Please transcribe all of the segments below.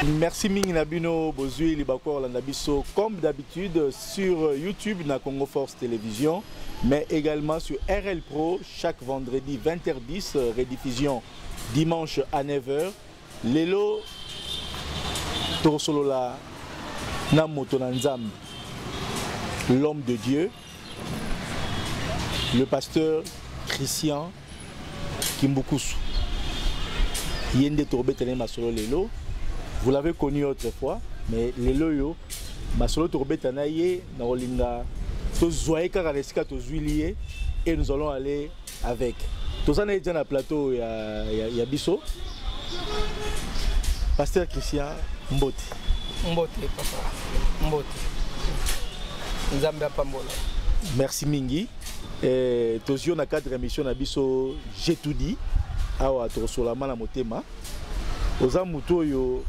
Merci mingi Nabino Bozui Libakor Landabiso comme d'habitude sur YouTube na Congo Force Télévision mais également sur RL Pro chaque vendredi 20h10 rediffusion dimanche à 9h. Lelo Torosolola Namotonanzam, l'homme de Dieu, le pasteur Christian Kimbukusu. Yende Torbe Tene Masolo Lelo. Vous l'avez connu autrefois, mais Lelo yo Masolo Torbe Tanaye na Olinga Tozoye Karaleska Tozuilié et nous allons aller avec. Tozana est dans le plateau ya Bisso. Pasteur Christian Mbote. Mbote papa. Mbote. Nzambe apambola. Merci mingi. Tozio na cadre émission na Bisso, j'ai tout dit. Awa Torosolama na motema. Oza muto yo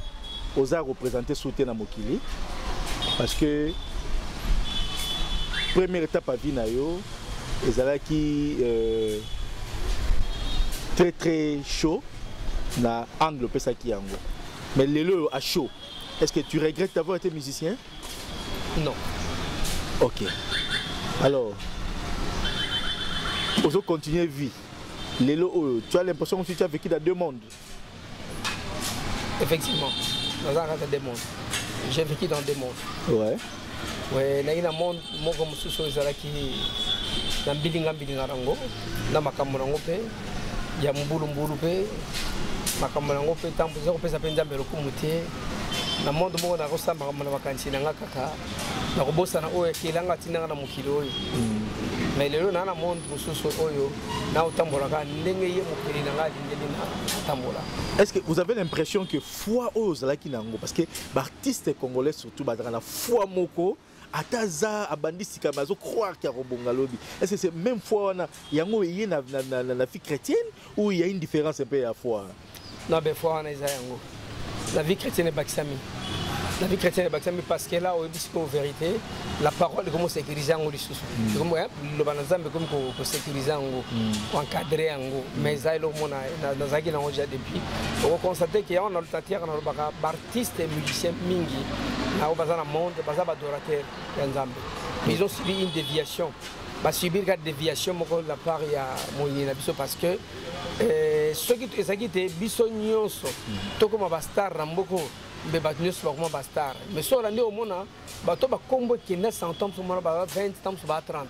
oza représenter soutien na mokili parce que première étape à vie na yo ezalaki très très chaud na angle pesa ki yango. Mais lelo à chaud. Est-ce que tu regrettes d'avoir été musicien? Non. OK. Alors, on va continuer vie. Lelo, tu as l'impression que tu as vécu dans deux mondes. Effectivement, dans deux mondes. J'ai vécu dans deux mondes. Ouais. Ouais, dans un monde, moi comme sous ezalaki na bilinga rango, na makambo rango pe, ya mbulu pe, makambo rango pe tampo zako pesa penza mbelo kumutie. Na monde moko na kosamba kama na makanisi na ngakaka. Na kobosa na oyo kelanga tinanga na mokili oyo. Mais lelo na na monde mususu oyo na utambola ka ndenge ye mokili na ngali ndeli na tambola. Est-ce que vous avez l'impression que foi aux zalaki nango parce que l'artiste congolais surtout bazaka na foi moko ataza abandisi kamazo croire qu'il y a robonga lobi. Est-ce que c'est même foi na yango yé na vie chrétienne ou il y a une différence un peu à foi? Non ben foi na isa yango. La vie chrétienne est Baksami. La vie chrétienne est Baksami parce que là, en vérité, la parole est comme sécuriser en dessous. Comme le banazam comme sécuriser en encadrer en mais ça il a dans zaki na déjà depuis. On constate qu'il y a un artiste et musicien mingi na au bazar monde, bazar adorateur Nzambe. Ils ont subi une déviation. Bah subir une déviation de la part il y a moyen parce que ceux qui étaient bisognoso, tout comme bastar ramboko. Mais bastar. Mais sur l'année au monde, bateau ba combo qui naît 100 ans sur 20 ans sur 30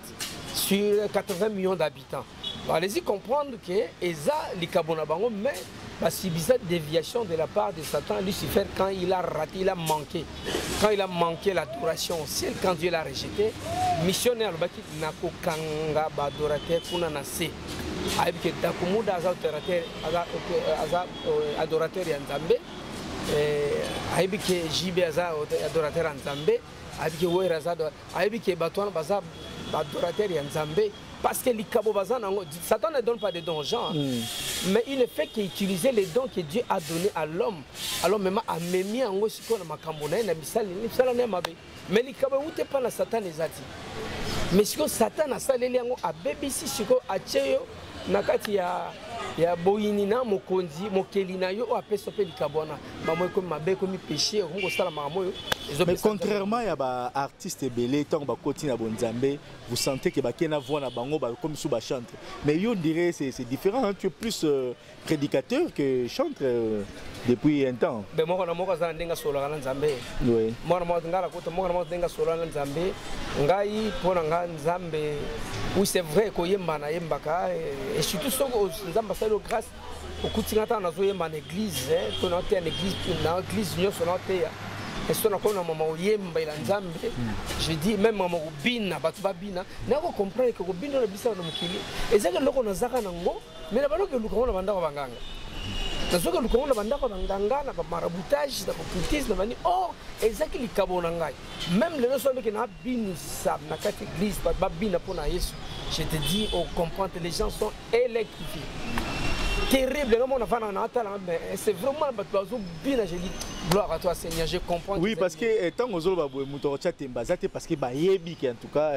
sur 80 millions d'habitants. Allez-y comprendre que Eza likabona bango mais si bizarre déviation de la part de Satan Lucifer quand il a raté, il a manqué. Quand il a manqué l'adoration au ciel, quand Dieu l'a rejeté, missionnaire le baki nako kanga badorateur kuna nase. Avec que dakumuda adorateur ya Nzambe. Aibike jibe aza adorateur en Nzambe, aibike wera aza aibike batwana baza adorateur en Nzambe parce que likabo baza nango Satan ne donne pas de dons genre mais il ne fait qu'utiliser les dons que Dieu a donné à l'homme. Alors même a memi ango siko na makambo na na misala na mabe mais likabo ute pas na Satan ezati mais siko Satan a saleli yango a bebisi siko acheyo nakati ya boyini na mokonzi mokeli na yo apeso pe likabona bamwe comme mabe comme péché ngo sala mamoyo. Mais contrairement à ba artiste belé tant ba koti na bonzambe vous sentez que ba kena voix na bango ba comme sous ba chante mais yo dirait c'est différent hein? Tu es plus prédicateur que chanteur depuis un temps. Ben moi na moka za ndenga solo na Nzambe. Oui. Moi na ngala ko mo na ndenga solo na Nzambe ngai pona nga Nzambe. Oui c'est vrai ko yemba na yembaka et surtout so Nzamba salo grâce au kutingata na zo yemba na église to na te na église nyoso na te et so na ko na mama yemba ila Nzambe je dis même mama ubina batu babina na ko comprendre que ko bino na bisa na mukili ezaka loko na zaka nango mais na baloke luko na banda ko banganga. Nazoka lukongo bandako banganga na maraboutage na cultisme na bani oh ezaki likabona ngai même les gens qui na binu sa na kati église ba bina pona Yesu je te dis on comprend que les gens sont électrifiés terrible non mon enfant na atala mais c'est vraiment bato bina je dis gloire à toi Seigneur je comprends. Oui parce que tant aux ba muto chatemba zate parce que ba yebi en tout cas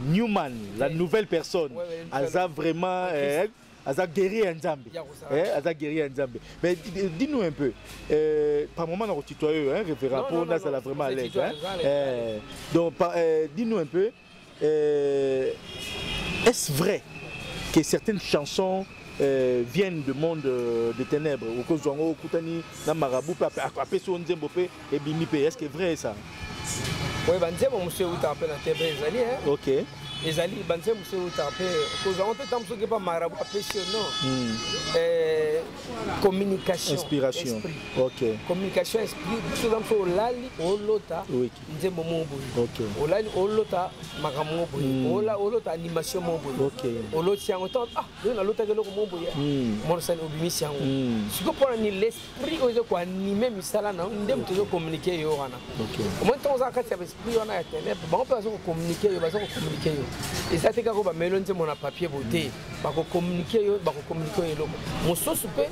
Newman la nouvelle personne Aza vraiment aza guerrier Nzambe. Aza guerrier Nzambe. Mais dis-nous un peu, par moment on tutoie référent pour nous ça l'a vraiment à l'aise. Donc dis-nous un peu, est-ce vrai que certaines chansons viennent du monde des ténèbres ou que Zongo Koutani na marabout après son Nzembo et Bimi, est-ce que c'est vrai ça? Oui, Nzembo monsieur ou tapé na tebe ezali hein. OK. Ezali Nzembo monsieur ou tapé ko Zongo te tam soki pas marabout apprécié non. Communication, inspiration. Esprit. OK. Communication esprit, tout tam so lali olota. Oui. Nzembo mobo. OK. Olali olota makamongo boy. Olota animation mobo. OK. Oloti yango tant na lota ke loko mobo ya. Mon sali obimisi yango. Siko pour ni l'esprit ozo ko animer misala na ndem tozo communiquer yo wana. OK. Moi tant za kati ya esprit wana ya ténèbre, bon peut so communiquer yo, ba so communiquer yo. Et ça te ka ko ba melonze mon papier beauté, ba ko communiquer yo, ba ko communiquer yo. Mon sosu pe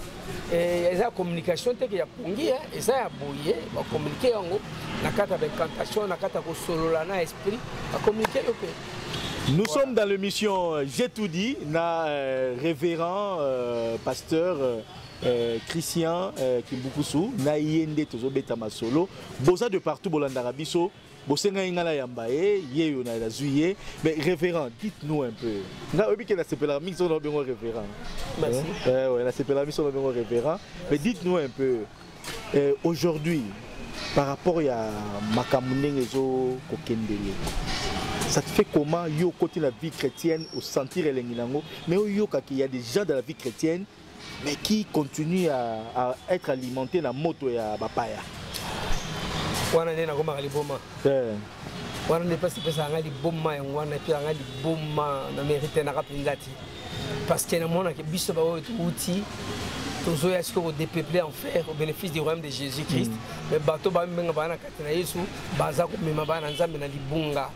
eza communication te ke ya pungi et ça ya boye, ba communiquer yango na kata de cantation, na kata ko solola na esprit, ba communiquer yo pe. Nous sommes dans l'émission J'ai tout dit, na révérend pasteur Christian Kimbukusu, na yende tozo beta masolo, boza de partout bolanda biso, bosenga ingala yambaye, yeyo na la zuye, mais révérend, dites-nous un peu. Na obi ke na sepela mix on bengo révérend. Merci. Ouais, la sepela mix on bengo révérend, mais dites-nous un peu aujourd'hui par rapport à makamundeng ezo kokendele. Ça te fait comment yo côté la vie chrétienne au sentir l'enginango, mais yo qu'il y a des gens dans la vie chrétienne mais qui continuent à être alimentés dans la moto ya bapaya. Wana nena koma kaliboma. Wana ne pas se pesa ngali bomma wana pia ngali bomma na mérite na kapingati. Parce que na mona ke biso ba outil toujours est-ce que vous dépeuplez en fer au bénéfice du royaume de Jésus-Christ. Mais bateau ba menga bana katina Yesu baza ko mema bana nzambe na libunga.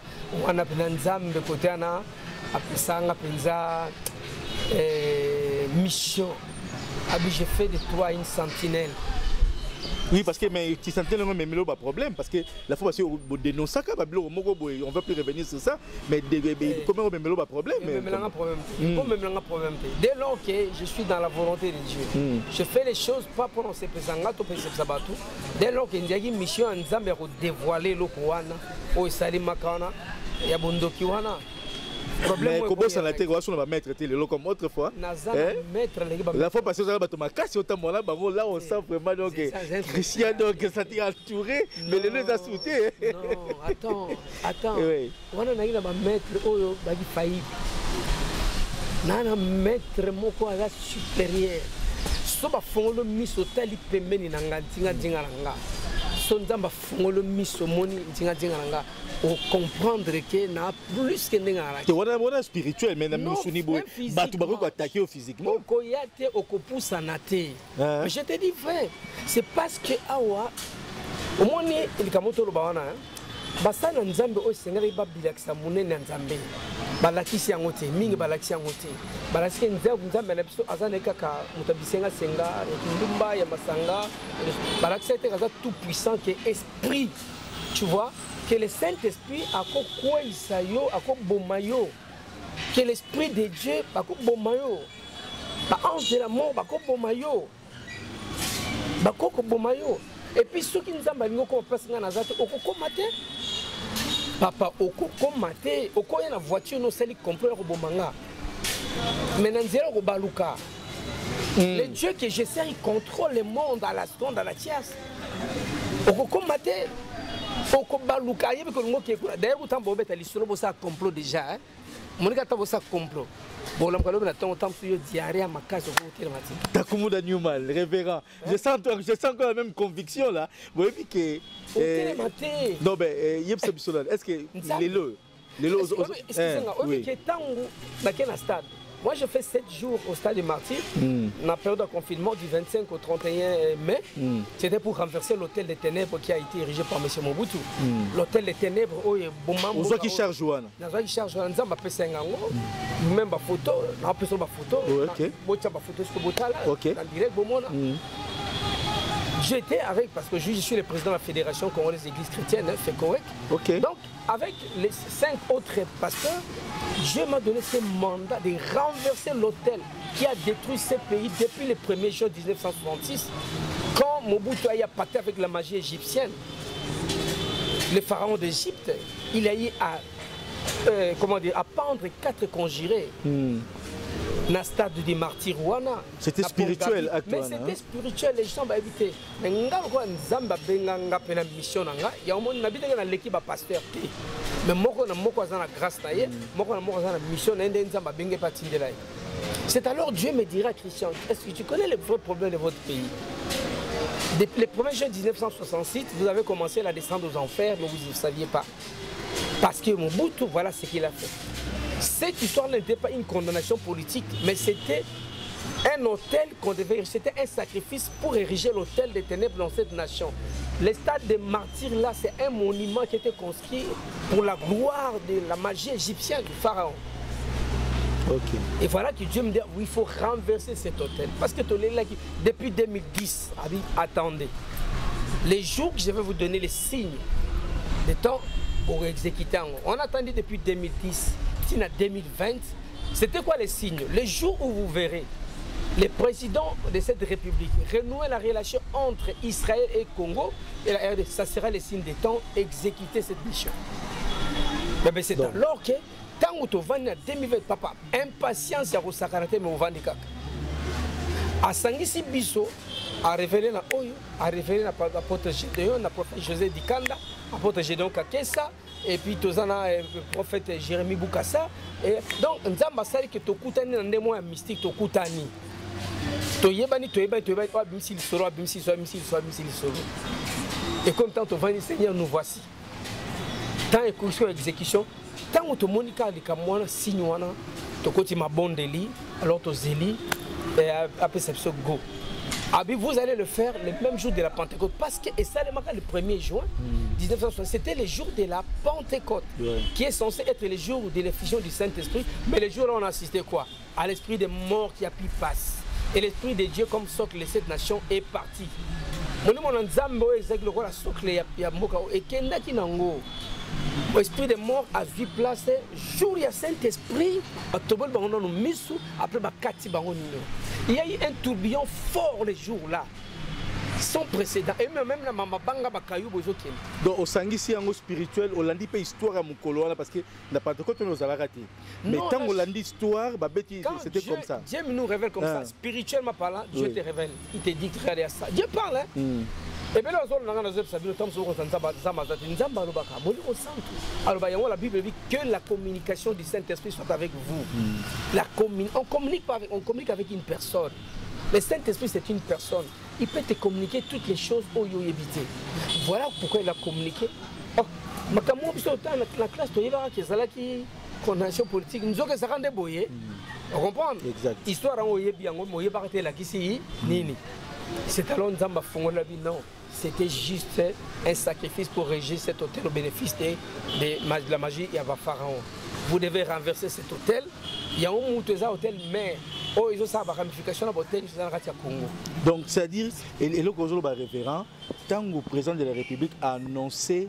Wana pena nzambe côté na apisanga penza mission. Abi j'ai fait de toi une sentinelle. Oui, parce que mais tu sentais le même problème parce que la fois passée au dénoncer ça on veut plus revenir sur ça mais comment on même problème dès lors que je suis dans la volonté de Dieu je fais les choses pas pour on se pesanga to pesa sabatu dès lors que ndiaki mission nzambe ko dévoiler lokowana o sali makana ya bondoki wana. Mais comment ça n'a été on va mettre le comme autrefois la fois passée on va casse autant là là on sent vraiment donc Christian donc ça t'est entouré mais les deux a sauté. Non attends on a na ba mettre oyo ba di failli na mettre moko ala supérieur so ba fongolo miso tali pembeni na ngantinga dinga nga so nzamba fongolo miso moni dinga nga pour comprendre que n'a plus que n'engara. Tu vois spirituel mais n'a même souni bo batu bako attaquer physiquement. Okoyate okopousa naté. Mais je te dis vrai, c'est parce que awa au moins il kamoto lo bawana basana nzambe o sengeli babilakisa munene nzambe. Balakisi yango te mingi balakisi yango te. Balakisi nzambe na biso azana kaka mutabisenga senga ndumba ya masanga balakisi te kaza tout puissant que esprit. Tu vois que le Saint-Esprit a quoi isayo a quoi bomayo que l'esprit de Dieu a quoi bomayo ba ange de la mort ba quoi bomayo et puis ceux qui nous ont balingo comme place ngana zate okoko maté papa okoko maté okoya na voiture no sali comprendre ko bomanga maintenant zéro ko baluka le Dieu que je sais il contrôle le monde à la seconde à la tiers okoko maté Okobaluka yebe ko ngoke kula d'ailleurs utambo beta lisolo bosa complot déjà hein monika ta bosa complot bon lam kalobe na tongo tam suyo diarrhée makaso ko tele mati Takumuda Newman révérend je sens encore la même conviction là vous voyez que non ben yeb se bisola est-ce que les lots excusez-moi oui que tango na kena stade. Moi, je fais 7 jours au stade des Martyrs, la période de confinement du 25 au 31 mai. C'était pour renverser l'hôtel des ténèbres qui a été érigé par M. Mobutu. L'hôtel des ténèbres, on voit qui charge Joanna. On voit qui charge Joanna. On a fait même ma photo, on a fait ma photo. Ok. On a fait ma photo. J'étais avec, parce que je suis le président de la Fédération congolaise des églises chrétiennes, hein, c'est correct. Ok. Donc, avec les 5 autres pasteurs, Dieu m'a donné ce mandat de renverser l'autel qui a détruit ce pays depuis le 1er juin 1966, quand Mobutu a pacté avec la magie égyptienne. Le pharaon d'Égypte, il a eu à, à pendre 4 conjurés. Dans le stade du martyr. C'était spirituel, mais c'était spirituel, les gens vont éviter. Mais quand Nzamba benga pena mission nanga, ya omoni na bitanga na l'équipe pasteur. Mais moko na grâce na ye, moko na mission na ndé Nzamba benga patindela. C'est alors Dieu me dira, Christian, est-ce que tu connais les vrais problèmes de votre pays? Depuis le 1er juin 1966, vous avez commencé la descente aux enfers, mais vous ne saviez pas. Parce que Mobutu, voilà ce qu'il a fait. Cette histoire n'était pas une condamnation politique, mais c'était un hôtel qu'on devait, c'était un sacrifice pour ériger l'hôtel des ténèbres dans cette nation. Le stade des martyrs là, c'est un monument qui était construit pour la gloire de la magie égyptienne du pharaon. Okay. Et voilà que Dieu me dit, oui, il faut renverser cet hôtel. Parce que depuis 2010, attendez, les jours que je vais vous donner les signes des temps pour exécuter. On a attendu depuis 2010. En 2020, c'était quoi les signes? Le jour où vous verrez le président de cette république renouer la relation entre Israël et Congo, et la RDC, ça sera le signe des temps, exécuter cette mission. Mais c'est alors que, tant que tu vas en 2020, papa, impatience à Rosakarate, mais on va en kaka. À Sangisi Bisso, à révéler na Oyo, à révéler na apôtre Gédéon, na prophète José Dikanda, apôtre Gédéon Kakessa, et puis tozana prophète Jérémie Boukassa. Et donc nzamba sali que tokutani na ndemo ya mystique tokutani. Toyebani bimsi lisoro bimsi lisoro. Et comme tant tovani Seigneur nous voici. Tant exécution, tant to monika likamwana signe wana tokoti mabondeli alors to zeli et après c'est go. Vous allez le faire le même jour de la Pentecôte. Parce que, et ça, le 1er juin 1960, c'était le jour de la Pentecôte, qui est censé être le jour de l'effusion du Saint-Esprit. Mais le jour là, on a assisté quoi? À l'esprit des morts qui a pu passer. Et l'esprit de Dieu, comme socle de cette nation, est parti. L'esprit des morts a vu place jour il y a Saint-Esprit il y a eu un tourbillon fort les jours là sans précédent et même la maman banga bakayou bozoken donc au sangisi yango spirituel au landi pe histoire à mukolo wana parce que na Pentecôte nous allons rater mais tant au landi histoire babeti c'était comme ça Dieu nous révèle comme ça spirituellement parlant Dieu te révèle il te dit de à ça Dieu parle hein et bien là on a le temps sur alors la Bible dit que la communication du Saint-Esprit soit avec vous. On communique avec une personne. Le Saint-Esprit c'est une personne. Il peut te communiquer toutes les choses au éviter. Voilà pourquoi il a communiqué. Oh, ma la classe qui condamnation politique nous avons ça rendre boyer. On comprend? Exact. Histoire en oyebi yango moye barate la kisi nini. C'est alors Nzamba fongola bi non. C'était juste un sacrifice pour régir cet hôtel au bénéfice de la magie et à Pharaon. Vous devez renverser cet hôtel. Il y a un hôtel, mais ils ont ça ramification dans l'hôtel, ils sont Congo. Donc, c'est-à-dire, et le révérend, tant que le président de la République a annoncé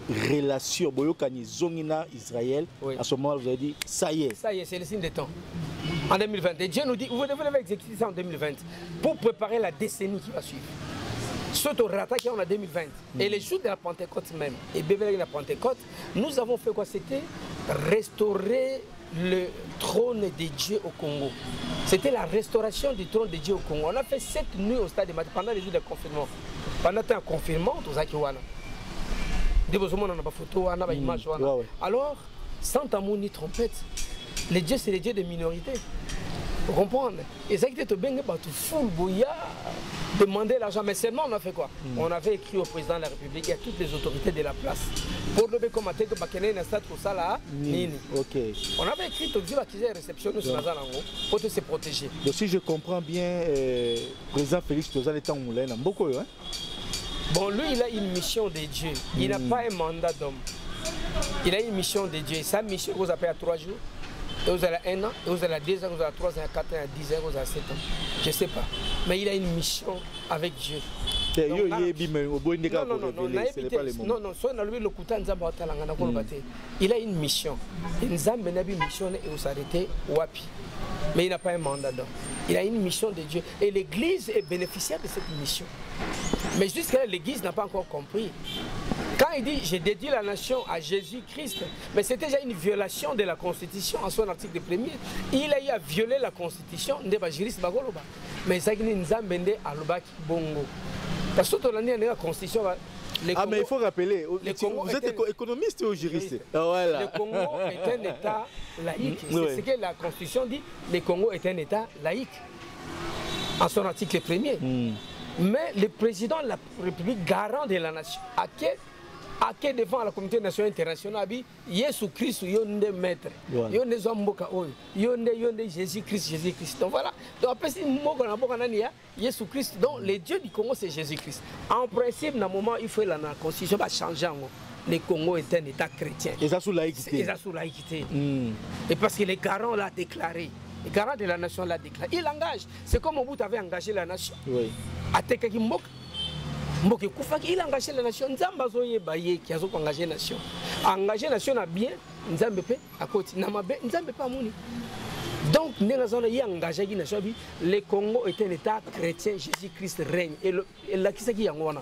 relation Boyokani Zongina Israël, à ce moment vous avez dit ça y est. Ça y est, c'est le signe des temps. En 2020. Et Dieu nous dit, vous devez exécuter ça en 2020 pour préparer la décennie qui va suivre. Surtout rattaqué en 2020. Et les jours de la Pentecôte même, et bébé de la Pentecôte, nous avons fait quoi? C'était restaurer le trône de Dieu au Congo. C'était la restauration du trône de Dieu au Congo. On a fait 7 nuits au stade de Mati pendant les jours de confinement. Pendant un confinement, tout ça qui wana. Alors, sans tambour ni trompette, les dieux c'est les dieux des minorités. Vous comprenez? Et ça qui était bien, tu fous bouillard, demander l'argent. Mais seulement on a fait quoi? On avait écrit au président de la République et à toutes les autorités de la place. Pour le commenter que Bakene n'a pas pour ça là. Ok. On avait écrit au Dieu qui réception nous sur la pour se protéger. Donc si je comprends bien, président Félix Tozan est en moulin, beaucoup hein? Bon, lui il a une mission de Dieu. Il n'a pas un mandat d'homme. Il a une mission de Dieu. Et sa mission vous appelle à 3 jours. Et vous avez 1 an, et vous avez 2 ans, vous avez 3 ans, 4 ans, 10 ans, vous avez 7 ans. Je ne sais pas. Mais il a une mission avec Dieu. Il a une mission. Nzambe n'a pas une mission et s'arrêter wapi. Mais il n'a pas un mandat. Il a une mission de Dieu. Et l'Église est bénéficiaire de cette mission. Mais jusqu'à là, l'Église n'a pas encore compris. Quand il dit « j'ai dédié la nation à Jésus-Christ », mais c'était déjà une violation de la Constitution en son article 1er. Il a eu à violer la Constitution, mais ça nous a mené à l'obaki bongo. Parce que la Constitution... Ah, mais il faut rappeler, vous êtes économiste ou juriste? Voilà. Le Congo est un État laïque. C'est ce que la Constitution dit. Le Congo est un État laïque. En son article 1er. Mais le président de la République, garant de la nation, à qui devant la communauté nationale internationale, Jésus Christ, yonde maître, yonde Zamboka, yonde Jésus Christ. Donc voilà. Donc après, si Jésus Christ, donc le Dieu du Congo, c'est Jésus Christ. En principe, dans le moment, il faut la constitution va changer. Le Congo est un État chrétien. Et ça sous laïcité. Et ça sous laïcité. Et parce que les garants l'ont déclaré. Le garant de la nation l'a déclaré. Il engage. C'est comme Mobutu avait engagé la nation. Oui. Il a engagé la nation. Nzamba zoye baye qui a engagé la nation. Engagé la nation a bien. Nzambe pe à côté. Namabe Nzambe pas mouni. Donc il a engagé la nation. Le Congo est un État chrétien. Jésus-Christ règne. Et la qui c'est qui yangwana.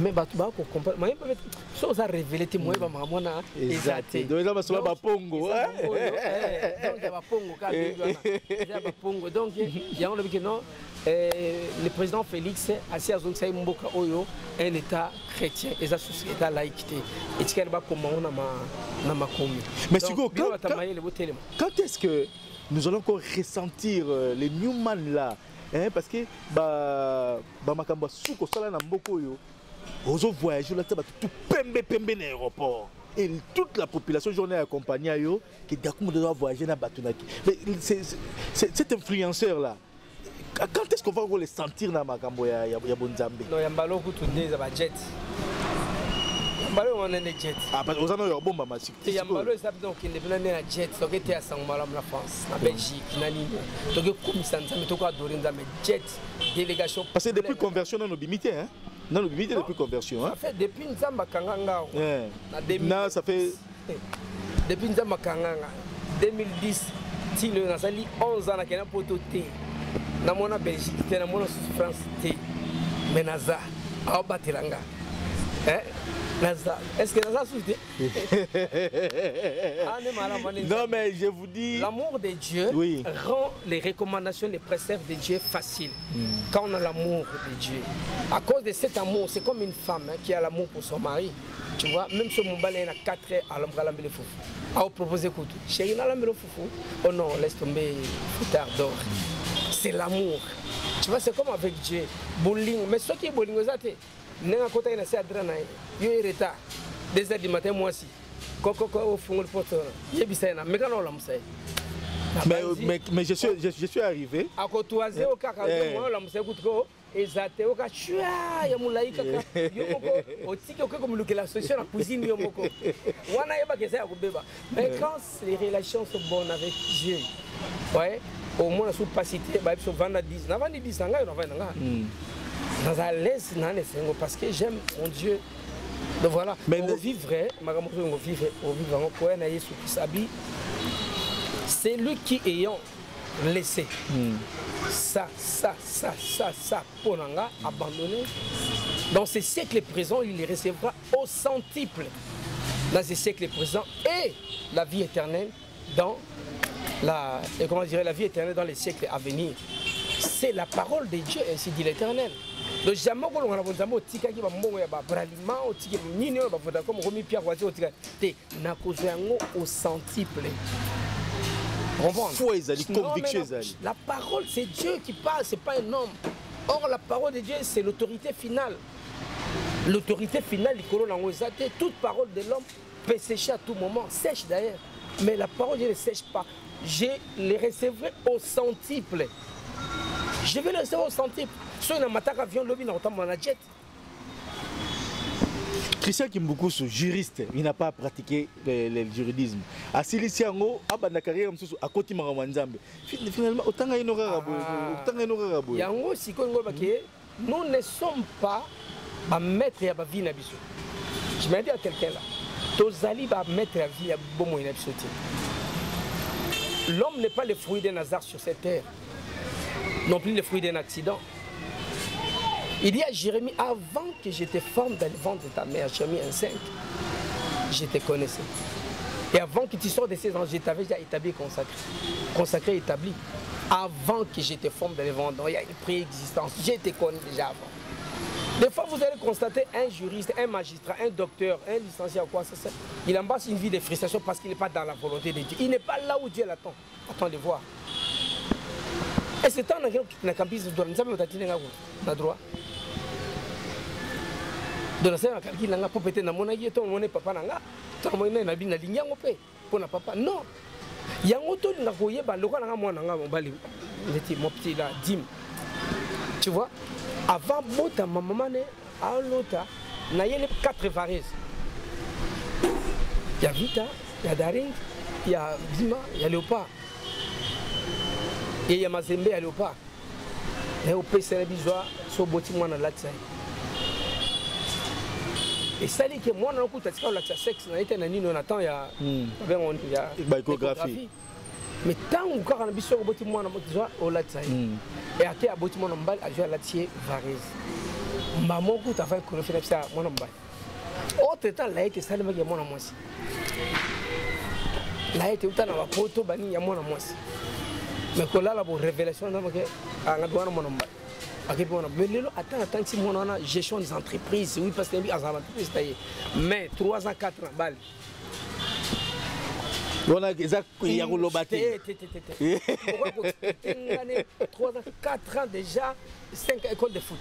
Mais batuba ko comprendre. Moi peut so ça révéler te moi ba mamona exact. Donc ça va sur ba pongo. Donc ba pongo ka ba pongo. Donc il y a on dit que non. Le président Félix a assis à Zonsaï Mboka Oyo, un État chrétien, et ça c'est État laïcité. Et tu vas comment on a ma commune. Mais quand est-ce que nous allons encore ressentir les Newman là, hein, parce que makamba souko sala na mboko yo, ozo voyager là tout pembe l'aéroport. Et toute la population journée accompagnée à yo qui d'accord doit voyager na batunaki. Mais cet influenceur là. Quand est-ce qu'on va les sentir dans Makambo ya Bonzambe? Non, Yambalo Koutoundé, ça va jet. Yambalo, on a des jets. Ah, parce que vous avez un bon maman. Yambalo, ça veut dire qu'il est venu à jet. Donc, il était à Sangmalam, la France, en Belgique, en Nîmes. Donc, comme ça, nous avons adoré jet, délégation. Parce que depuis conversion, on a limité, hein? Non, nous limité depuis conversion, hein? Ça fait depuis Nzamba Kanganga. Non, ça fait. Depuis Nzamba Kanganga, 2010, il y a 11 ans, il y a un poteau T. Dans mon Belgique, dans mon France, mais Naza, à Batiranga. Est-ce que Naza soutient? Non, mais je vous dis. L'amour de Dieu rend les recommandations, les préceptes de Dieu faciles. Quand on a l'amour de Dieu. À cause de cet amour, c'est comme une femme qui a l'amour pour son mari. Tu vois, même si mon balai a 4 heures à l'emballage de foufou. À proposer écoute, chérie, n'a l'emballage de foufou. Oh non, laisse tomber, foutard d'or. C'est l'amour. Tu vois, c'est comme avec Dieu. Bowling, mais ce qui est bowling, vous savez, n'est pas côté de cette drana. Il y a retard. 2 heures du matin, moi aussi. Coco, au fond, le poteau. Il y a bisé, mais quand on l'a fait. Mais je suis arrivé. À côté de au cas moi, on l'a fait exacté au cas il y a mon laïc au tic comme le que la solution la cuisine yomoko. Wana yeba que ça a beba. Mais quand les relations sont bonnes avec Dieu, ouais. Au moins, sous capacité, bah, sur 20 à 10. N'a pas 10 ans, on va dans la laisse, parce que j'aime mon Dieu. Donc voilà, mais on vivrait, c'est lui qui ayant laissé ça, pour Nanga, abandonné. Dans ces siècles présents, il les recevra au centuple. Dans ces siècles présents, et la vie éternelle dans la vie éternelle dans les siècles à venir. C'est la parole de Dieu, ainsi dit l'Éternel. Donc jamais on a besoin de tika qui va mourir braliment au tika ni va faire comme remis Pierre voici au tika te na kozengo au centuple. La parole c'est Dieu qui parle, c'est pas un homme. Or la parole de Dieu c'est l'autorité finale. L'autorité finale toute parole de l'homme peut sécher à tout moment, sèche d'ailleurs. Mais la parole de Dieu ne sèche pas. Je les recevrai au centuple. Je vais les recevoir au centuple. Si on a un avion, on a un jet. Christian Kimboukousou, juriste, il n'a pas pratiqué le juridisme. À Siliciango, à carrière à côté de Maramwanzambe. Finalement, autant qu'il y a nous ne sommes pas ba maître ya ba vie na biso. Je m'ai dit à quelqu'un là, tozali ba maître ya vie ya bomo na biso te. L'homme n'est pas le fruit d'un hasard sur cette terre, non plus le fruit d'un accident. Il dit à Jérémie, avant que je te forme dans le ventre de ta mère, Jérémie 1,5, je te connaissais. Et avant que tu sortes de ces anges, je t'avais déjà établi consacré. Consacré, établi. Avant que je te forme dans le ventre, il y a une préexistence. Je te connais déjà avant. Des fois, vous allez constater un juriste, un magistrat, un docteur, un licencié ou quoi, il embrasse une vie de frustration parce qu'il n'est pas dans la volonté de Dieu. Il n'est pas là où Dieu l'attend. Attends de voir. Et c'est temps que na campus de droit, nous avons droit. De la scène, il n'a pas pété dans mon aïe, ton papa n'a pas mon na bin na ligne pour na papa. Non. Il y a un autre qui n'a pas eu le droit à mon petit là, Dim. Tu vois, avant Bota, ma maman est à l'autre, il y a 4 varaises. Il y a Vita, il y a Daring, il y a Dima, il y a Léopard. Et il y a Mazembe, il y a Léopard. Et au pays, c'est la bisoire, sur Botimouan à l'Atsaï. Et ça dit que moi, on a un sexe, on a été on attend, il y a échographie. Mais tant qu'on a un bisoire au Botimouan à l'Atsaï, et à qui a Botimouan à l'Atsaï, à jouer à l'Atsaï, varese. Maman, tu as fait qu'on a fait ça, mon homme. Autre temps, là, il y a ça, il y a mon homme. Là, il y a tout un photo, il y a mon homme. Mais quand là, la révélation, il y a mon homme. Mais attends, si on a gestion des entreprises, oui, parce que les entreprises, mais 3 ans, 4 ans, balle. On a exact, il y a un lobate. 3 ans, 4 ans déjà, 5 écoles de foot.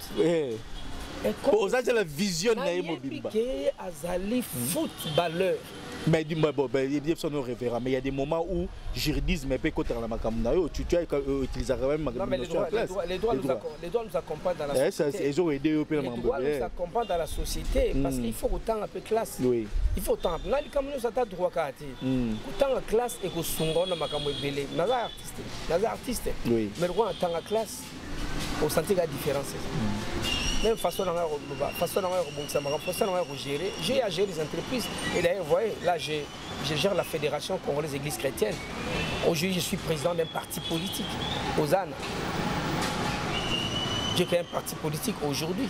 Vous avez la vision de l'immobilier. Azali footballeur. Mais dis-moi, bon, il y a des référents, mais il y a des moments où juridisme est contre la macamuna. Tu as utilisé quand même la les droits nous accompagnent dans la société. Ils ont aidé les droits nous accompagnent dans la société parce qu'il faut autant un peu de classe. Oui. Il faut autant. Là, comme nous avons droit à autant de classe et que son na makamwe belé. Nous sommes artistes. Oui. Mais le droit autant de classe, on sentit la différence. Même façon de gérer, j'ai à gérer les entreprises. Et d'ailleurs, vous voyez, là, je gère la Fédération congolaise Église chrétienne. Aujourd'hui, je suis président d'un parti politique, Ozana. J'ai créé un parti politique aujourd'hui.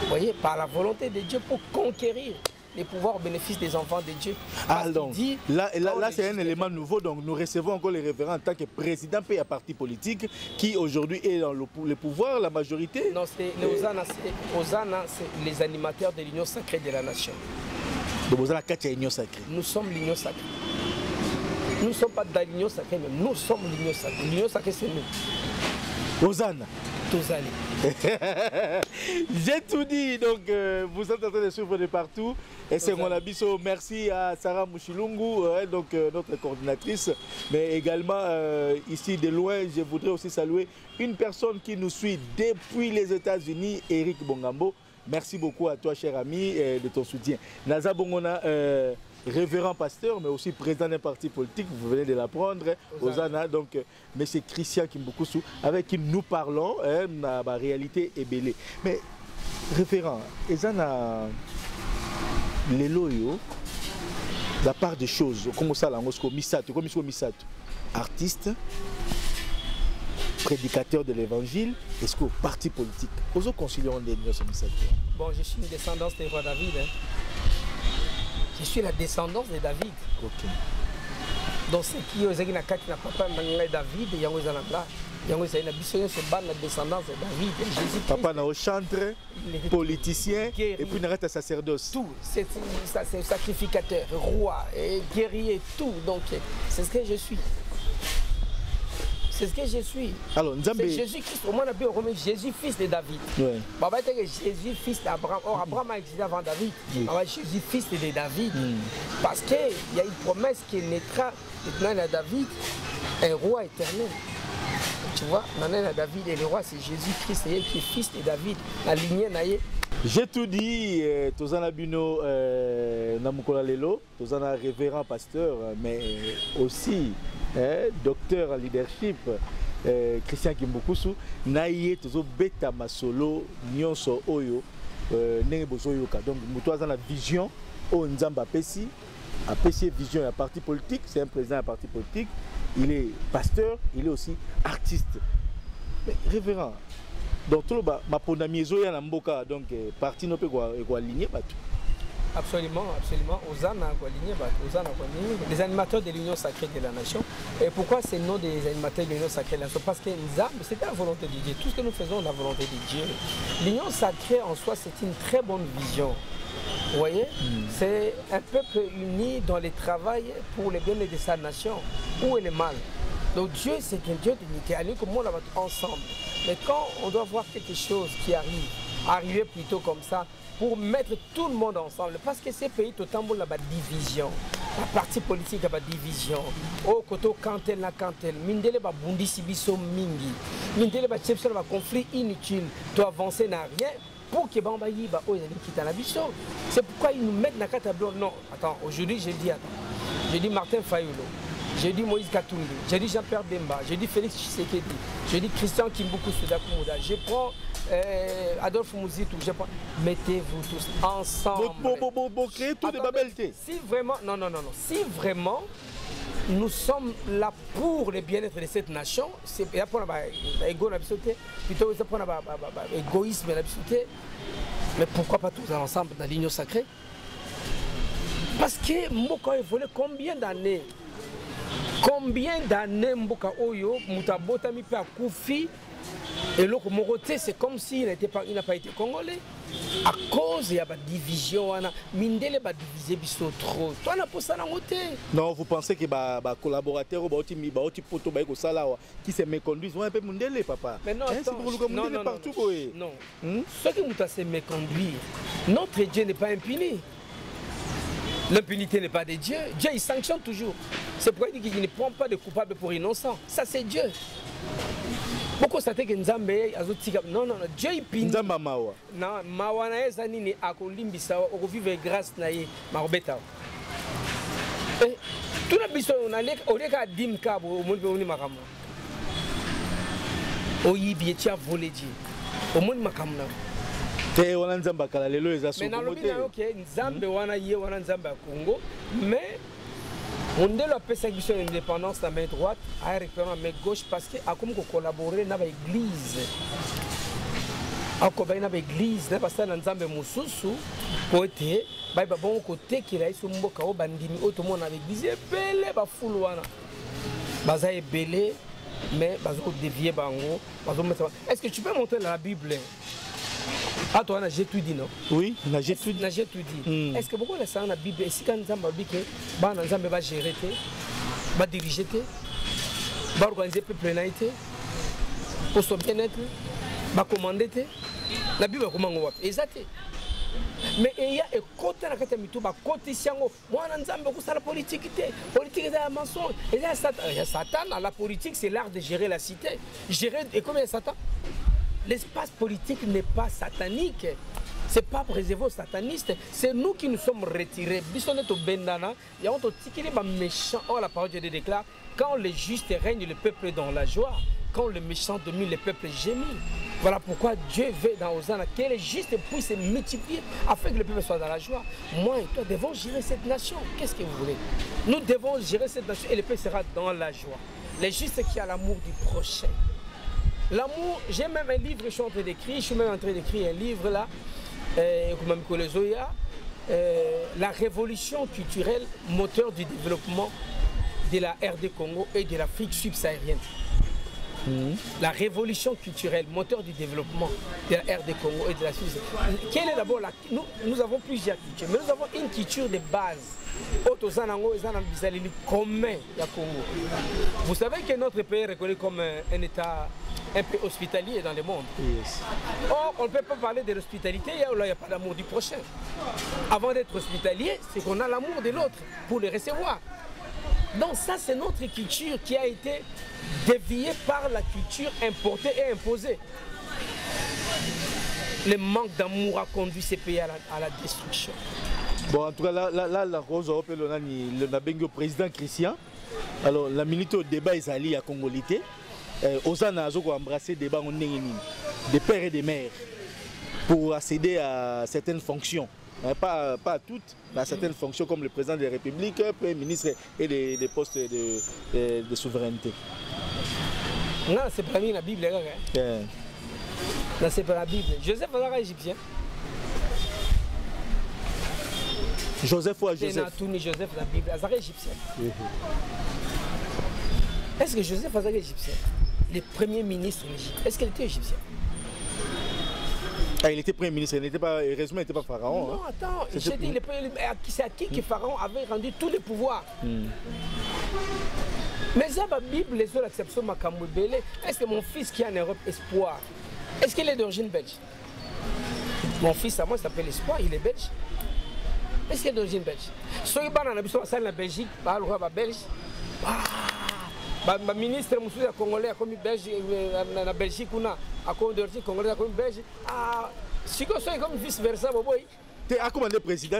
Vous voyez, par la volonté de Dieu pour conquérir les pouvoirs au bénéfice des enfants de Dieu. Ah, donc, là c'est un élément nouveau. Donc, nous recevons encore les référents en tant que président et parti politique qui aujourd'hui est dans le pouvoir, la majorité. Non, c'est Ozana, c'est les animateurs de l'Union sacrée de la nation. Donc, vous avez l'Union sacrée. Nous sommes l'Union sacrée. Nous ne sommes pas dans l'Union sacrée, mais nous sommes l'Union sacrée. L'Union sacrée, c'est nous. Ozana. Tous allés. J'ai tout dit, donc vous êtes en train de suivre de partout. Et c'est mon abisso. Merci à Sarah Mouchilungu, donc notre coordinatrice. Mais également, ici de loin, je voudrais aussi saluer une personne qui nous suit depuis les États-Unis, Eric Bongambo. Merci beaucoup à toi, cher ami, de ton soutien. Naza Bongona, révérend pasteur, mais aussi président d'un parti politique, vous venez de l'apprendre, Ozana, donc M. Christian Kimbukusu, avec qui nous parlons, la réalité est belle. Mais, référent, Ozana, les loyaux, la part des choses, comme ça, artiste, prédicateur de l'évangile, est-ce qu'au parti politique, aux autres conciliants des Bon, je suis une descendance des rois David. Je suis la descendance de David. Ok. Donc, ce qui est papa David, il y a la descendance de David. Papa n'a chantre, politicien, et puis il a sacerdoce. Tout, c'est sacrificateur, roi, guerrier, tout. Donc, c'est ce que je suis. C'est ce que je suis. Alors, c'est Jésus-Christ. Au moins, on a pu Jésus, fils de David. Ouais. Jésus, fils d'Abraham. Or, Abraham a existé avant David. Oui. Jésus, fils de David. Parce qu'il y a une promesse qu'il naîtra maintenant à David, un roi éternel. Tu vois, maintenant à David et le roi, c'est Jésus-Christ qui est fils de David. La lignée naïe. J'ai tout dit, Tozana Bino Namukola Lelo, Tozana révérend pasteur, mais aussi docteur en leadership, Christian Kimbukusu, Naïe Tozo Beta Masolo, Nyonso Oyo, ndenge bozoyoka. Donc moto aza na vision o nzamba apesi vision ya parti politique, c'est un président de parti politique, il est pasteur, il est aussi artiste. Mais révérend. Donc tout le ma pondami ezoya na mboka, donc parti no pe ko aligner bato. Absolument, absolument. Osana Koualigné, les animateurs de l'Union Sacrée de la Nation. Et pourquoi c'est le nom des animateurs de l'Union Sacrée de la Nation? Parce que c'était la volonté de Dieu. Tout ce que nous faisons, la volonté de Dieu. L'Union Sacrée en soi, c'est une très bonne vision. Vous voyez, c'est un peuple uni dans le travail pour le bien de sa nation. Où est le mal? Donc Dieu, c'est un Dieu d'unité. Allez, comme on va ensemble. Mais quand on doit voir quelque chose qui arriver plutôt comme ça, pour mettre tout le monde ensemble. Parce que ces pays, tout le temps, il y a une division. La partie politique, il y a une division. Au côté, quand elle, mindele, il y a bundi sibiso mingi. Mindele, il y a un conflit inutile. Tu avances, n'a rien. Pour que Bamba yi ba oyo quitte la biso. C'est pourquoi ils nous mettent dans la tableau. Non, attends, aujourd'hui j'ai dit Martin Fayulu, j'ai dit Moïse Katumbi, j'ai dit Jean-Pierre Bemba, j'ai dit Félix Tshisekedi, j'ai dit Christian Kimbuku Soudakoumouda, je prends Adolphe Mouzitou, je prends. Mettez-vous tous ensemble. Créer tout de babelté. Si vraiment, non, si vraiment nous sommes là pour le bien-être de cette nation, c'est pour plutôt pour l'égoïsme, mais pourquoi pas tous ensemble dans l'Union Sacrée? Parce que Mboka a évolué combien d'années? Combien d'années Mboka Oyo, Mutabota mi pe Koufi, et l'autre Moroté, c'est comme s'il n'a pas été congolais. À cause de la division, Mindele va diviser biso trop. Toi, on a pas ça dans côté. Non, vous pensez que les collaborateurs qui se méconduisent vont un peu Mindele, papa? Mais non, c'est pour le Mindele partout. Non. Ceux qui vont se méconduire, notre Dieu n'est pas impuni. L'impunité n'est pas de Dieu. Dieu, il sanctionne toujours. C'est pourquoi il dit qu'il ne prend pas de coupables pour innocents. Ça, c'est Dieu. Pourquoi ça fait que Nzambe non, Dieu il punit. Nzamba mawa. Non, mawa na ezani ni akolimbisa o vivre grâce na ye marobeta. Tout la biso on allait au lieu qu'à dim kabo au monde on makama. Oyi bietia volé Dieu. Au monde makamna. Te wana Nzamba kala lelo ezaso. Mais dans le bien OK, Nzambe wana ye wana Nzamba Congo, mais on a la persécution de l'indépendance à main droite, à récupérer à main gauche parce qu'il a comme collaboré avec l'église. À collaborer avec l'église, parce que dans Nzambe Moussousou, pour être bon côté qu'il a eu sur Mboka au bandimi, tout le monde avec l'église, et belé, ba foulouana. Baza est belé, mais baza dévié bango. Est-ce que tu peux montrer la Bible? Ah, toi, j'ai tout dit, non? Oui, j'ai tout dit. Est-ce que beaucoup de ça dans la Bible, et si quand Nzamba dit que Nzamba va gérer, va diriger, va organiser le peuple, pour son bien-être, va commander, la Bible comment on va exact. Mais il y a un côté dans le mito, un côté siango. Moi, Nzamba, c'est la politique, c'est un mensonge. Il y a Satan, la politique, c'est l'art de gérer la cité. Gérer, et comment il y a Satan? L'espace politique n'est pas satanique. Ce n'est pas réservé aux satanistes. C'est nous qui nous sommes retirés. Bisonnet au Bendana, il y a un petit méchant. Oh, la parole de Dieu déclare, quand le juste règne, le peuple est dans la joie. Quand le méchant domine, le peuple gémit. Voilà pourquoi Dieu veut dans Hosanna que les justes puissent se multiplier afin que le peuple soit dans la joie. Moi et toi devons gérer cette nation. Qu'est-ce que vous voulez? Nous devons gérer cette nation et le peuple sera dans la joie. Les justes qui ont l'amour du prochain. L'amour, j'ai même un livre, je suis en train d'écrire un livre là, la révolution culturelle, moteur du développement de la RD Congo et de l'Afrique subsaharienne. La révolution culturelle, moteur du développement de la RD Congo et de la Suisse. Quelle est d'abord la... Nous avons plusieurs cultures, mais nous avons une culture de base. Vous savez que notre pays est reconnu comme un État un peu hospitalier dans le monde. Yes. Or, on ne peut pas parler de l'hospitalité là où il n'y a pas d'amour du prochain. Avant d'être hospitalier, c'est qu'on a l'amour de l'autre pour le recevoir. Donc ça, c'est notre culture qui a été déviée par la culture importée et imposée. Le manque d'amour a conduit ces pays à la destruction. Bon, en tout cas, là la Rose européenne, le président Christian. Alors, la minute au débat, ils allaient à Congolité. Osana a embrassé des débats des pères et des mères. pour accéder à certaines fonctions. Pas à toutes, mais à certaines fonctions comme le président de la République, Premier ministre et des postes de souveraineté. Non, c'est pas la Bible. Non, c'est pas la Bible. Joseph est égyptien. Joseph ou Joseph? Joseph, la Bible, est égyptien. Est-ce que Joseph est égyptien? Le premier ministre de l'Égypte, est-ce qu'il était égyptien? Ah, il était premier ministre, il n'était pas, heureusement, il n'était pas pharaon. Non, attends, j'ai dit, c'est à qui que Pharaon avait rendu tous les pouvoirs. Mais ça, la Bible, les autres acceptions, est-ce que mon fils qui est en Europe, Espoir, est-ce qu'il est d'origine belge? Mon fils à moi s'appelle Espoir, il est belge. Est-ce qu'il est d'origine belge? Si il est en Belgique, il est belge. Le ministre congolais comme belge en Belgique ou à d'origine congolais comme belge. Si vous êtes comme vice versa, vous voyez. Tu as commandé président.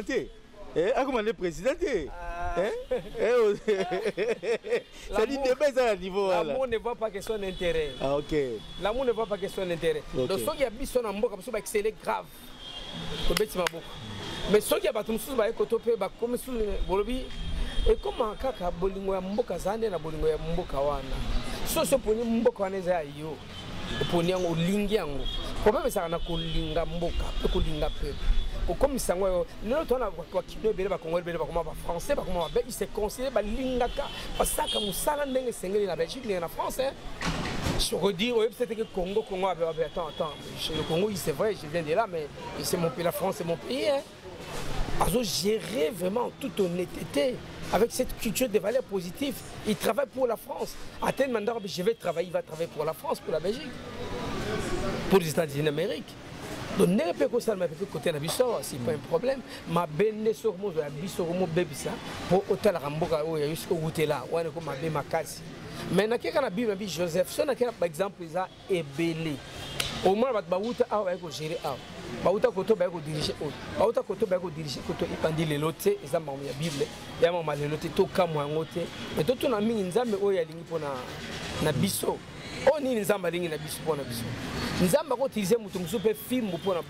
A commandé président. Ça dit débat à niveau. L'amour ne voit pas que son intérêt. Ah, ok. L'amour ne voit pas que son intérêt. Donc, ceux qui habitent son amour, comme ça, c'est grave. Mais ceux qui habitent son amour, comme ça, et comment kaka bolingo ya mboka zande na bolingo ya mboka wana so poni mboka wana za yo poni yango lingi yango ko ba saka na kolinga mboka pe kolinga pe ko comme sango lelo tona kwa kino bele ba Congolais bele ba koma ba français ba koma ba ils se considèrent ba lingaka pasaka musala ndenge sengeli na Belgique ni na France hein. Je redis peut-être que Congo attends le Congo c'est vrai je viens de là mais c'est mon pays, la France c'est mon pays hein. Alors gérer vraiment en toute honnêteté avec cette culture de valeurs positives. Il travaille pour la France. À tel mandat, je vais travailler, il va travailler pour la France, pour la Belgique, pour les États-Unis d'Amérique. Donc, ne peut pas ça, mais peut côté de Bissau, c'est pas un problème. Ma belle sur moi, la Bissau, mon bébé ça, pour hôtel Ramboka, où il y a jusqu'au goûter là, où il y a ma belle Makasi. Mais na keka na Bible bi Joseph, so na keka par exemple ça ebelé. Au moins ba bauta a ba ko gérer a. Bauta ko to ba ko diriger o. Bauta ko to ba ko diriger ko to ipandi le loté eza mamu ya Bible. Ya mamu le loté to kamwa ngote. Mais to to na mingi nzambe o ya lingi pona na biso. O ni nzamba lingi na biso pona biso. Nzamba ko utiliser mutu musupe film pona.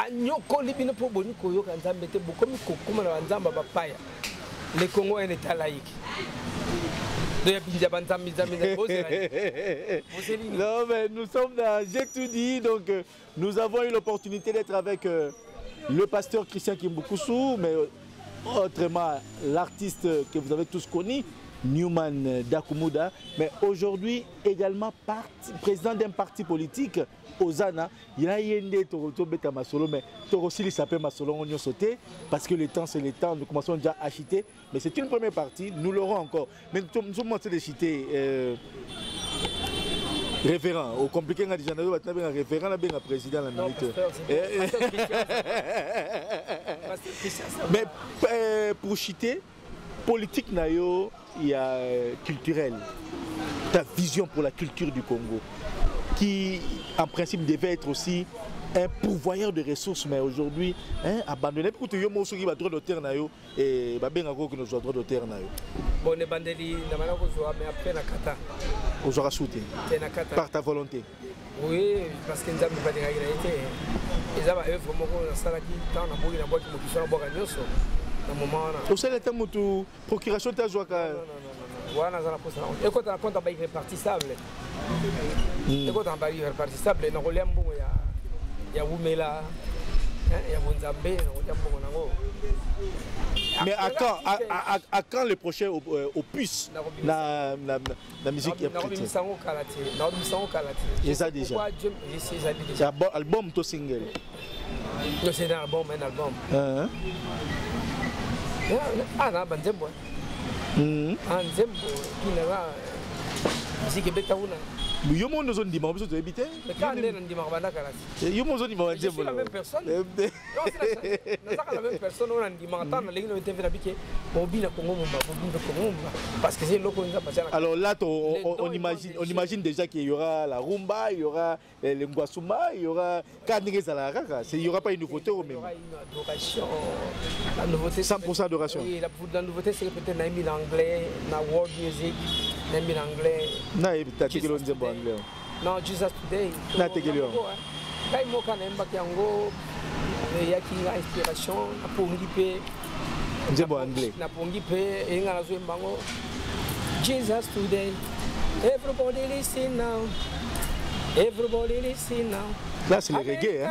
Anyoko libino po boni ko yoka nzambe te bokomi ko kuma na nzamba bapaya. Le Congo est un état laïque. Non mais nous sommes dans J'ai tout dit, donc nous avons eu l'opportunité d'être avec le pasteur Christian Kimboukousou, mais autrement l'artiste que vous avez tous connu, Newman Dakumuda, mais aujourd'hui également président d'un parti politique, Ozana. Il y a Yende Toroto Beta Masolo, mais Torosili il s'appelle Masolo, on y a sauté, parce que le temps c'est le temps, nous commençons déjà à chiter, mais c'est une première partie, nous l'aurons encore. Mais nous sommes en train de chiter référent, au compliqué, on a déjà un référent, on a un président, la minute. Mais pour chiter, politique, il y a culturel, ta vision pour la culture du Congo, qui en principe devait être aussi un pourvoyeur de ressources, mais aujourd'hui abandonné. Pour que tu aies droit d'auteur et nos droits d'auteur. Bon, on est bandeli, mais après la kata. Aujourd'hui shooté. Par ta volonté. Oui, parce que nous avons pas de réalité. Ils avaient vraiment ça qui tant na boki na boki mo kisana boka nyoso. Na moment na. Au le temps où procuration ta joie ka. Non. Voilà za na posa. Et quand on compte ba répartissable. Et quand on ba répartissable na ko liambo ya Wumela. Ya Bunzambe na ko liambo nango. Mais à quand le prochain opus la musique chrétienne? Et ça déjà. C'est un album ou single? C'est un album. Ah non, Banzembo. Banzembo qui n'a musique betaouna. Yo mon zone dimanche vous habitez? Mais quand on est dans dimanche banda karate. Yo mon zone dimanche c'est la même personne. Non, c'est la même personne on a dimanche dans les gens qui habitent Bobina Congo parce que c'est loco nous passer. Alors là on imagine déjà qu'il y aura la rumba, il y aura le ngwasuma, il y aura Kanenge Zalara, il y aura pas une nouveauté au même. Il y aura une adoration. La nouveauté 100% adoration. Oui, la nouveauté c'est peut-être naimi l'anglais, na world music, naimi l'anglais. Na ebita tikelo nzembo anglais. Non, Jesus Today. Kai moka na mbaki yango ya kinga inspiration na pongi pe nzembo anglais na pongi pe inga na zo mbango Jesus today everybody listen now everybody listen now. Là c'est le reggae hein.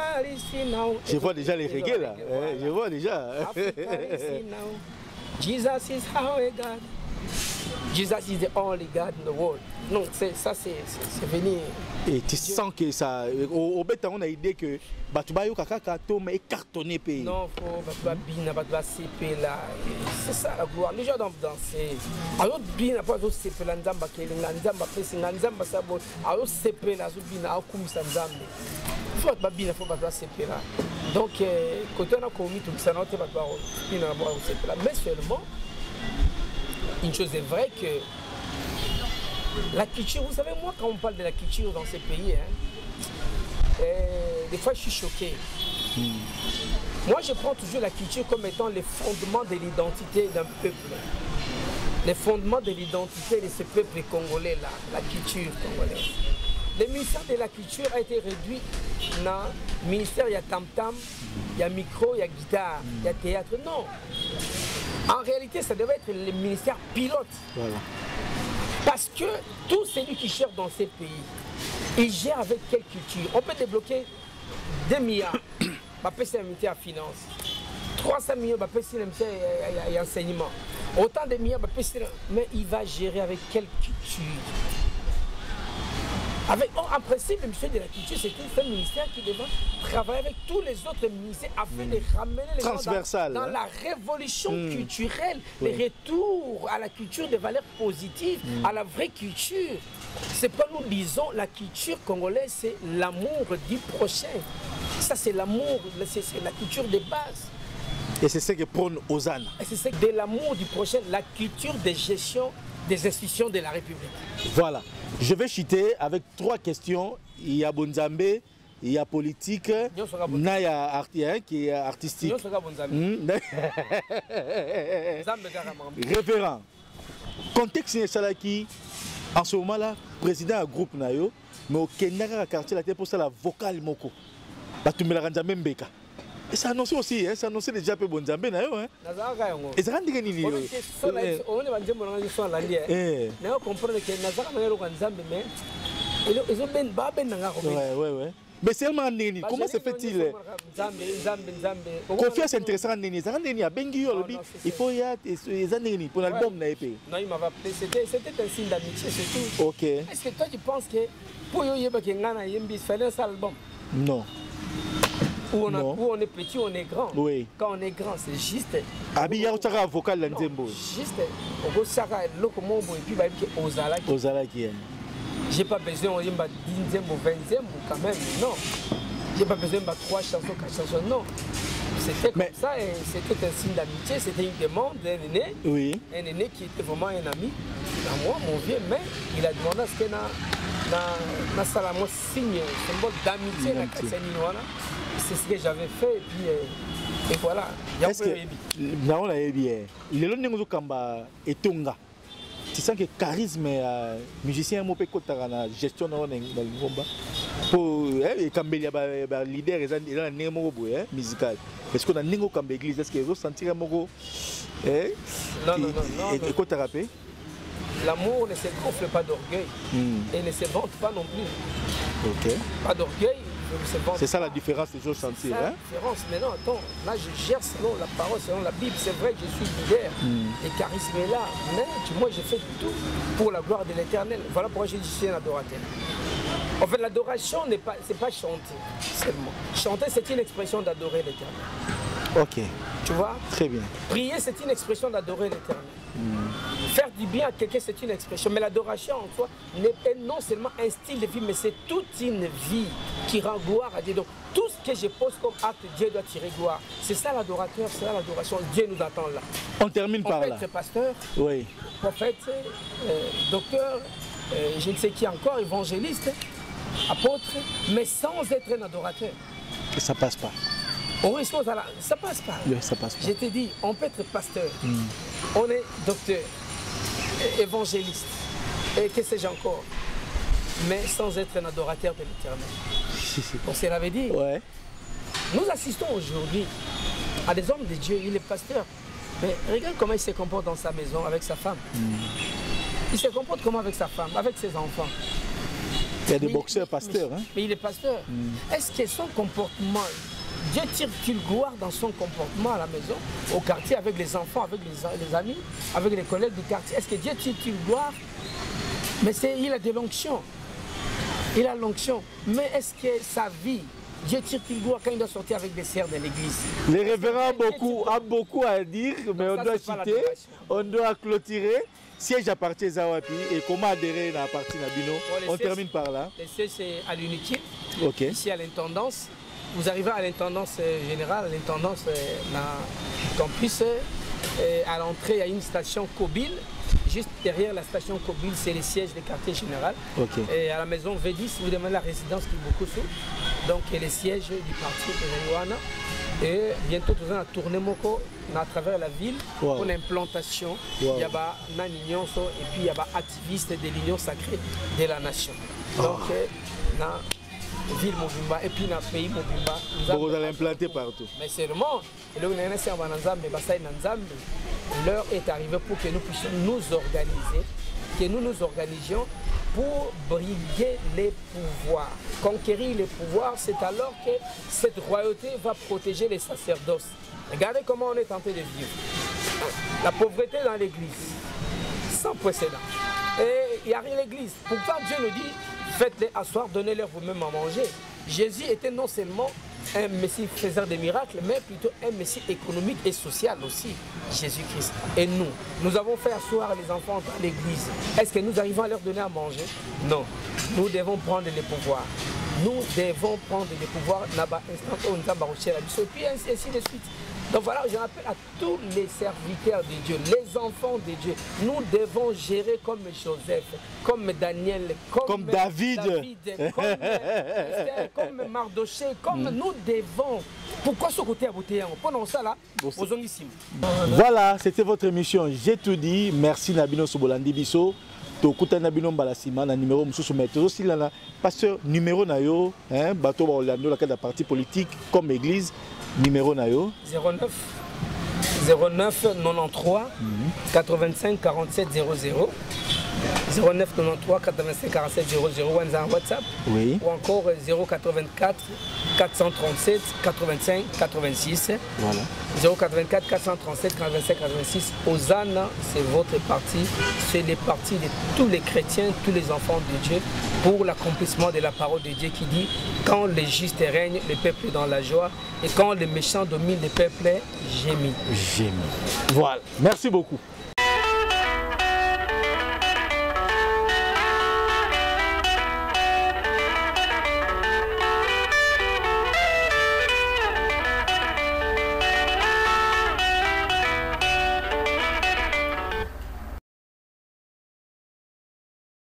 Je vois déjà les reggae là. Je vois déjà. Jesus is our God. Jesus is the only God in the world. Non, ça c'est venu. Et tu sens que ça au béton on a idée que Batubayo Kaka Tom est cartonné pays. Non, faut Batubabina, Batubacp là. C'est ça la gloire. Les gens doivent danser. Alors bien pas de CP là nzamba kelinga nzamba pesi nzamba sabo. Alors CP là zubina akumisa nzambe. Faut Batubabina faut Batubacp là. Donc quand on a commis tout ça note Batubabina au CP là. Mais seulement une chose est vraie que la culture, vous savez, moi, quand on parle de la culture dans ces pays, hein, des fois, je suis choqué. Moi, je prends toujours la culture comme étant les fondements de l'identité d'un peuple. Les fondements de l'identité de ce peuple congolais-là, la culture congolaise. Le ministère de la culture a été réduit dans le ministère, il y a tam-tam, il y a micro, il y a guitare, il y a théâtre. Non. En réalité, ça devait être le ministère pilote. Voilà. Parce que tout celui qui cherche dans ces pays, il gère avec quelle culture? On peut débloquer 2 milliards, c'est un ministère à finance. 300 millions, c'est un ministère à enseignement. Autant de milliards, mais il va gérer avec quelle culture? En principe, le ministère de la culture, c'est un ministère qui devra travailler avec tous les autres ministères afin de ramener les gens dans la révolution culturelle, le retour à la culture des valeurs positives, à la vraie culture. C'est pas nous disons la culture congolaise, c'est l'amour du prochain. Ça, c'est l'amour, c'est la culture de base. Et c'est ce que prône Ozana. Et c'est ce que de l'amour du prochain, la culture de gestion des institutions de la République. Voilà. Je vais chuter avec 3 questions. Il y a Bonzambé, il y a politique, il y a qui est artistique. Référent. Contexte Salaki, en ce moment-là, président du groupe Nayo, mais au Kenya, quartier la tête pour ça la vocale moko. Batumela Mbeka. Et ça annonce aussi, hein, ça annonce déjà peu Bonzambé Nayo, hein. Et ça rend des nini. On comprend que Nazara Nayo Nzambe, mais ils ont ben baben nanga. Ouais. Mais c'est vraiment nini. Comment se fait-il? Confiance intéressante nini. Ça rend nini à Bengi Yolobi. Il faut y avoir des années pour l'album Naipé. Non, il m'a appelé. C'était un signe d'amitié, c'est tout. Ok. Est-ce que toi tu penses que pour Yoyeba Kengana Yembi, il fallait un album? Non. Où on est petit, on est grand. Oui. Quand on est grand, c'est juste. Abiya Otara vocal Lanzembo. Juste. Au Sara, Lokomombo et puis Ozalaki. Ozalaki. J'ai pas besoin de 10e ou 20e quand même, non. J'ai pas besoin de 3 chansons, 4 chansons, non. C'était comme ça et c'était un signe d'amitié, c'était une demande d'un aîné. Oui. Un aîné qui était vraiment un ami à moi, mon vieux, mais il a demandé à ce qu'il y ait un signe, symbole d'amitié dans la Katsaninoana. C'est ce que j'avais fait et voilà. Est-ce que là on a bien. Le long kamba et Tonga. Tu sens que le charisme musicien mo pe kotaka na gestion na ngomba. Pour Kambelia ba leader ezana nemo boye musical. Est-ce qu'on a ningo kamba église est-ce que vous sentir moko non. Et kotaka pe l'amour ne se gonfle pas d'orgueil et ne se vante pas non plus. OK. Pas d'orgueil. C'est ça la différence des choses sentir. C'est la différence. Mais non, attends, là je gère selon la parole, selon la Bible. C'est vrai que je suis leader. Le charisme est là. Mais moi je fais tout pour la gloire de l'Éternel. Voilà pourquoi je dis que je suis un adorateur. En fait, l'adoration c'est pas chanter seulement. Chanter, c'est une expression d'adorer l'Éternel. Ok. Tu vois? Très bien. Prier, c'est une expression d'adorer l'Éternel. Faire du bien à quelqu'un, c'est une expression. Mais l'adoration en soi n'est non seulement un style de vie, mais c'est toute une vie qui rend gloire à Dieu. Donc tout ce que je pose comme acte, Dieu doit tirer gloire. C'est ça l'adorateur, c'est ça l'adoration. Dieu nous attend là. On termine par là. On peut être pasteur, oui. Prophète, docteur, je ne sais qui encore, évangéliste, apôtre, mais sans être un adorateur. Et ça passe pas. Oui, ça passe pas. Oui, ça passe pas. Je te dis, on peut être pasteur, on est docteur, évangéliste, et que sais-je encore. mais sans être un adorateur de l'Éternel. Donc cela veut dire, Ouais. nous assistons aujourd'hui à des hommes de Dieu, il est pasteur. Mais regarde comment il se comporte dans sa maison avec sa femme. Il se comporte comment avec sa femme, avec ses enfants. Il y a des boxeurs pasteurs. Hein? Mais il est pasteur. Est-ce que son comportement, Dieu tire-t-il gloire dans son comportement à la maison, au quartier, avec les enfants, avec les amis, avec les collègues du quartier? Est-ce que Dieu tire-t-il gloire? Mais il a de l'onction. Il a l'onction. Mais est-ce que sa vie, Dieu tire-t-il gloire quand il doit sortir avec des sœurs de l'église? Les révérends a beaucoup à dire, mais on doit citer, on doit clôturer. Siège à partir de Zawapi et comment adhérer à la partie Nabino. On termine par là. Le siège c'est à l'unité, Okay. ici à l'intendance. Vous arrivez à l'intendance générale, à l'intendance campus. À l'entrée, il y a une station Kobil. Juste derrière la station Kobil, c'est le siège du quartier général. Okay. Et à la maison V10, vous demandez la résidence qui est beaucoup sous. Donc, il y a le siège du parti de Luana. Et bientôt, nous allons tourner Moko à travers la ville pour l'implantation. Il y a Nani Nyonso et puis il y a activistes de l'Union sacrée de la nation. Donc, dans la ville Mobimba et puis dans le pays Mobimba, vous allez implanter partout. Mais seulement, l'heure est arrivée pour que nous puissions nous organiser, que nous nous organisions pour briguer les pouvoirs. Conquérir les pouvoirs, c'est alors que cette royauté va protéger les sacerdoces. Regardez comment on est en train de vivre. La pauvreté dans l'église, sans précédent. Et il n'y a rien à l'église. Pourtant, Dieu nous dit, faites-les asseoir, donnez-leur vous-même à manger. Jésus était non seulement un Messie faiseur de miracles, mais plutôt un Messie économique et social aussi, Jésus-Christ. Et nous avons fait asseoir les enfants dans l'église. Est-ce que nous arrivons à leur donner à manger? Non. Nous devons prendre les pouvoirs. Nous devons prendre les pouvoirs là-bas, instant où nous avons et puis ainsi de suite. Donc voilà, je rappelle à tous les serviteurs de Dieu, les enfants de Dieu, nous devons gérer comme Joseph, comme Daniel, comme David, comme Esther, comme Mardoché, comme nous devons. Pourquoi ce côté à beauté? Pendant ça là, voilà, c'était votre émission. J'ai tout dit. Merci Nabino Sobolandi Bisso. Tokuta Nabino Balasima, na numéro Moussou Maître. Aussi là, pasteur numéro Nayo, bateau Orlando, la carte de parti politique comme église. Numéro Nayo 09 93 85 47 00 09 93 85 47 00 WhatsApp, oui. Ou encore 084 437 85 86. Voilà. 084 437 85 86. Hosanna, c'est votre parti, c'est les partis de tous les chrétiens, tous les enfants de Dieu, pour l'accomplissement de la parole de Dieu qui dit quand les justes règnent, le peuple est dans la joie, et quand les méchants dominent, le peuple gémit. Voilà. Merci beaucoup.